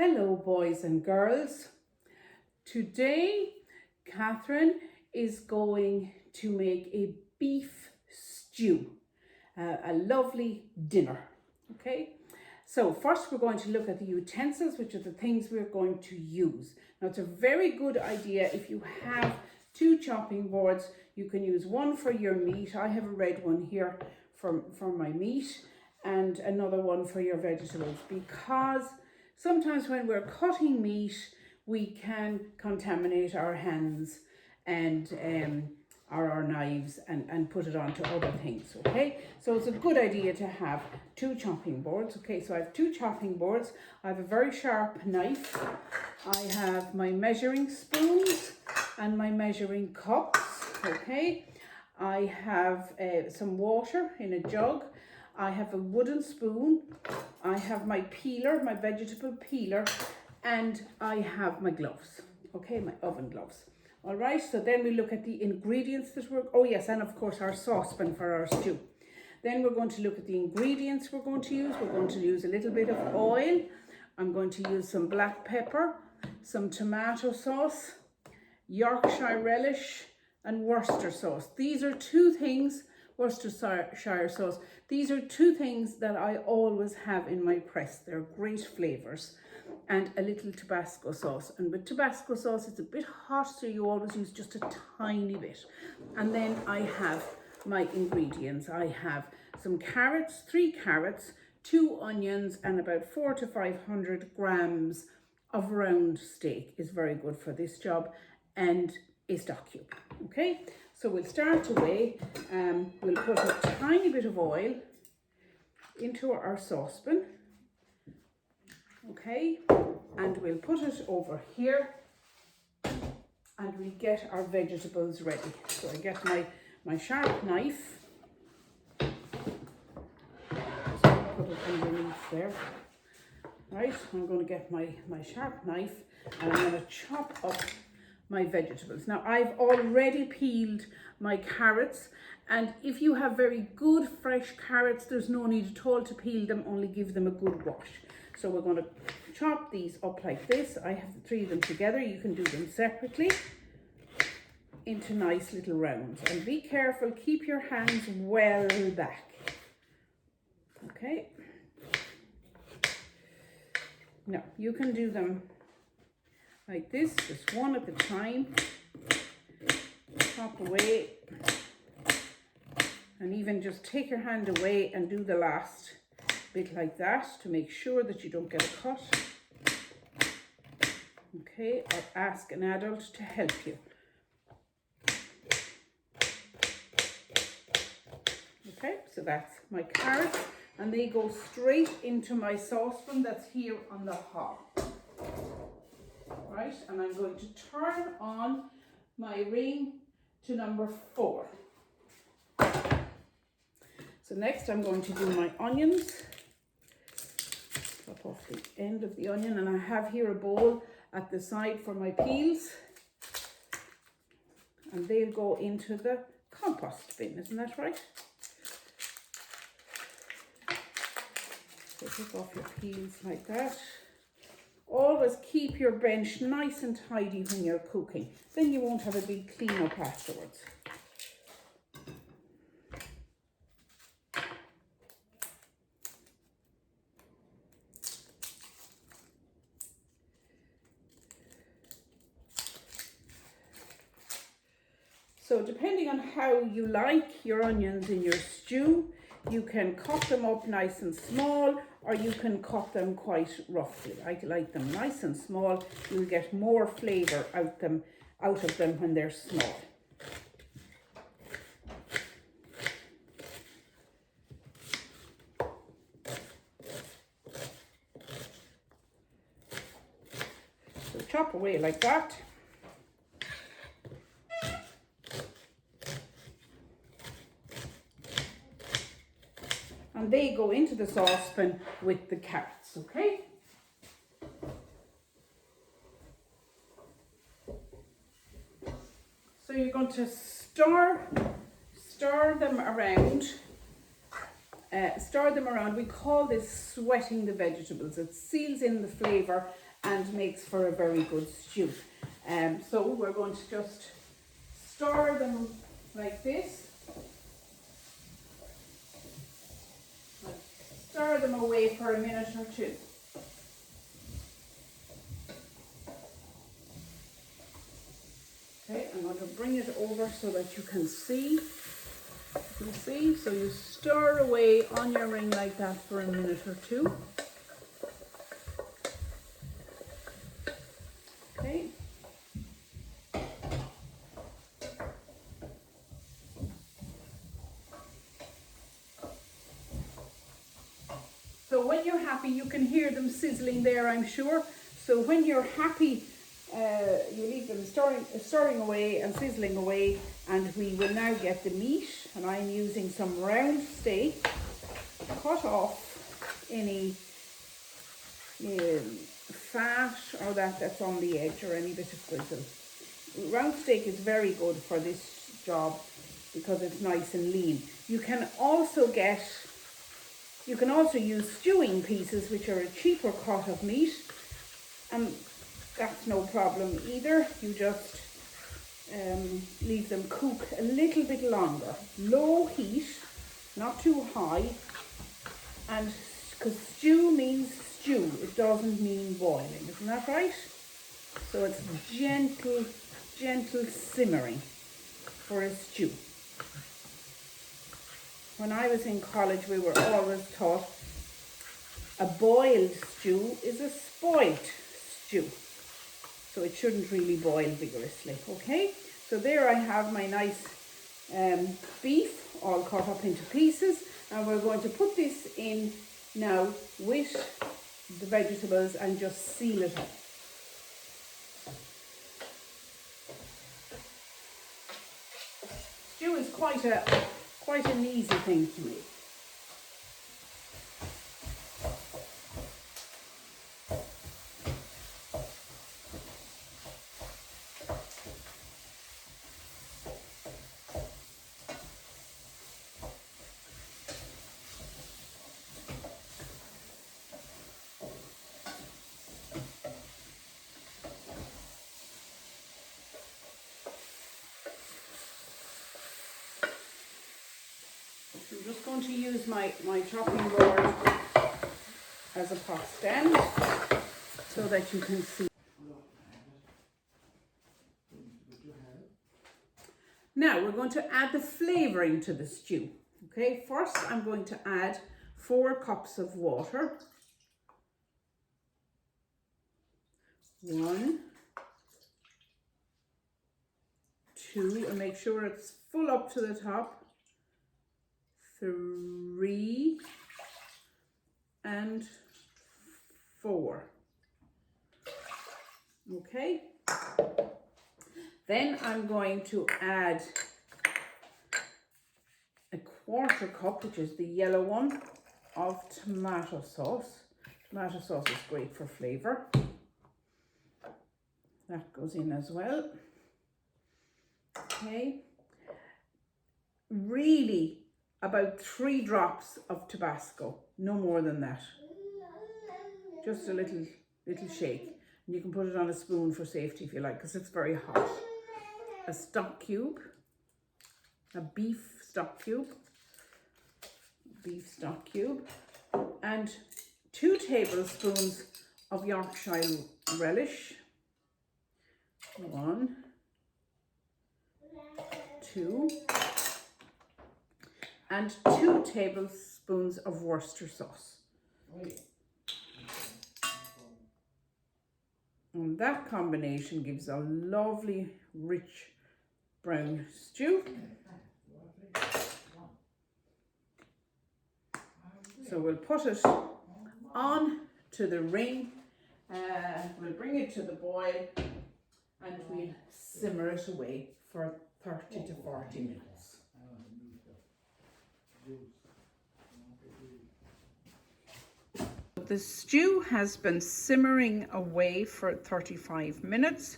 Hello boys and girls. Today Catherine is going to make a beef stew, a lovely dinner. Okay, so first we're going to look at the utensils, which are the things we're going to use. Now it's a very good idea if you have two chopping boards. You can use one for your meat. I have a red one here for my meat and another one for your vegetables, because sometimes when we're cutting meat, we can contaminate our hands and our knives and put it onto other things, okay? So it's a good idea to have two chopping boards, okay? So I have two chopping boards. I have a very sharp knife. I have my measuring spoons and my measuring cups, okay? I have some water in a jug. I have a wooden spoon, I have my peeler, my vegetable peeler, and I have my gloves, okay, my oven gloves. All right, so then we look at the ingredients that oh yes, and of course our saucepan for our stew. Then we're going to look at the ingredients we're going to use. We're going to use a little bit of oil. I'm going to use some black pepper, some tomato sauce, Yorkshire relish, and Worcester sauce. These are two things, Worcestershire sauce. These are two things that I always have in my press. They're great flavors. And a little Tabasco sauce. And with Tabasco sauce, it's a bit hot, so you always use just a tiny bit. And then I have my ingredients. I have some carrots, 3 carrots, 2 onions, and about 400 to 500 grams of round steak is very good for this job, and a stock cube. Okay, so we'll start away. We'll put a tiny bit of oil into our saucepan, okay, and we'll put it over here and we get our vegetables ready. So I get my sharp knife, so I'll put it underneath there. Right, I'm going to get my sharp knife and I'm going to chop up my vegetables. Now I've already peeled my carrots, and if you have very good fresh carrots, there's no need at all to peel them, only give them a good wash. So we're going to chop these up like this. I have the 3 of them together. You can do them separately into nice little rounds, and be careful, keep your hands well back. Okay, now you can do them like this, just one at a time. Chop away, and even just take your hand away and do the last bit like that to make sure that you don't get a cut. Okay, or ask an adult to help you. Okay, so that's my carrots, and they go straight into my saucepan that's here on the hob. Right, and I'm going to turn on my ring to number 4. So next I'm going to do my onions. Chop off the end of the onion, and I have here a bowl at the side for my peels, and they'll go into the compost bin, isn't that right? So take off your peels like that. Always keep your bench nice and tidy when you're cooking. Then you won't have a big clean up afterwards. So depending on how you like your onions in your stew, you can cut them up nice and small, or you can cut them quite roughly. I like them nice and small. You'll get more flavour out of them when they're small. So chop away like that. And they go into the saucepan with the carrots, okay? So you're going to stir them around. Stir them around. We call this sweating the vegetables. It seals in the flavour and makes for a very good stew. So we're going to just stir them like this. Stir them away for a minute or two. Okay, I'm going to bring it over so that you can see. You can see, so you stir away on your ring like that for a minute or two. Okay. So when you're happy, you can hear them sizzling there, I'm sure. So when you're happy, you leave them stirring away and sizzling away, and we will now get the meat. And I'm using some round steak, cut off any fat or that's on the edge or any bit of grizzle. Round steak is very good for this job because it's nice and lean. You can also use stewing pieces, which are a cheaper cut of meat, and that's no problem either. You just leave them cook a little bit longer. Low heat, not too high, and because stew means stew, it doesn't mean boiling, isn't that right? So it's gentle simmering for a stew. When I was in college, we were always taught a boiled stew is a spoilt stew. So it shouldn't really boil vigorously, okay? So there I have my nice beef all cut up into pieces, and we're going to put this in now with the vegetables and just seal it up. Stew is quite an easy thing to make. I'm just going to use my chopping board as a pot stand so that you can see. Now we're going to add the flavouring to the stew. Okay, first I'm going to add 4 cups of water. 1, 2, and make sure it's full up to the top. 3 and 4. Okay, then I'm going to add a 1/4 cup, which is the yellow one, of tomato sauce. Tomato sauce is great for flavour. That goes in as well. Okay, really about 3 drops of Tabasco, no more than that. Just a little shake. And you can put it on a spoon for safety if you like, because it's very hot. A stock cube, a beef stock cube, and 2 tablespoons of Yorkshire relish. 1, 2, and 2 tablespoons of Worcester sauce. And that combination gives a lovely, rich brown stew. So we'll put it on to the ring, we'll bring it to the boil, and we'll simmer it away for 30 to 40 minutes. The stew has been simmering away for 35 minutes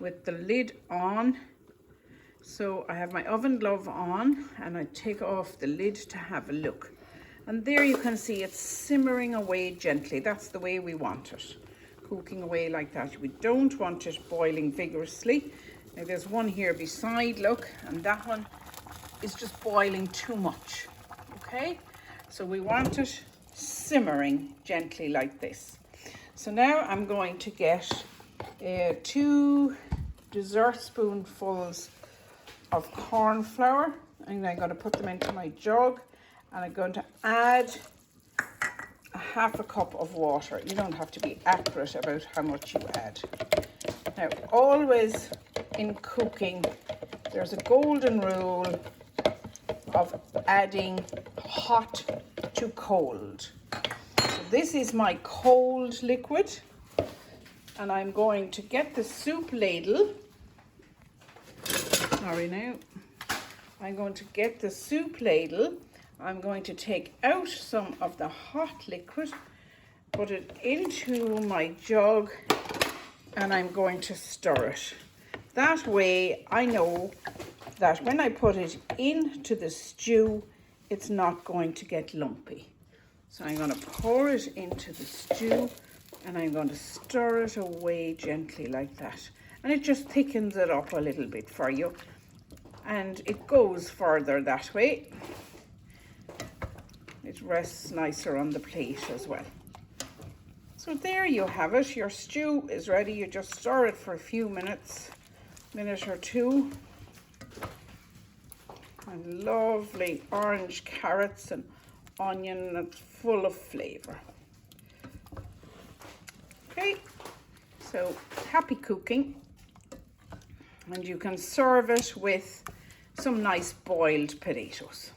with the lid on. So I have my oven glove on and I take off the lid to have a look. And there you can see it's simmering away gently. That's the way we want it. cooking away like that. We don't want it boiling vigorously. Now there's one here beside, look, and that one is just boiling too much, okay? So we want it simmering gently like this. So now I'm going to get 2 dessert spoonfuls of corn flour, and I'm going to put them into my jug, and I'm going to add a half a cup of water. You don't have to be accurate about how much you add. Now, always in cooking, there's a golden rule of adding hot to cold. So this is my cold liquid, and I'm going to get the soup ladle. Sorry now. I'm going to get the soup ladle. I'm going to take out some of the hot liquid, put it into my jug, and I'm going to stir it. That way I know that when I put it into the stew, it's not going to get lumpy. So I'm going to pour it into the stew, and I'm going to stir it away gently like that. And it just thickens it up a little bit for you. And it goes further that way. It rests nicer on the plate as well. So there you have it. Your stew is ready. You just stir it for a few minutes, minute or two. And lovely orange carrots and onion, and it's full of flavour. Okay, so happy cooking. And you can serve it with some nice boiled potatoes.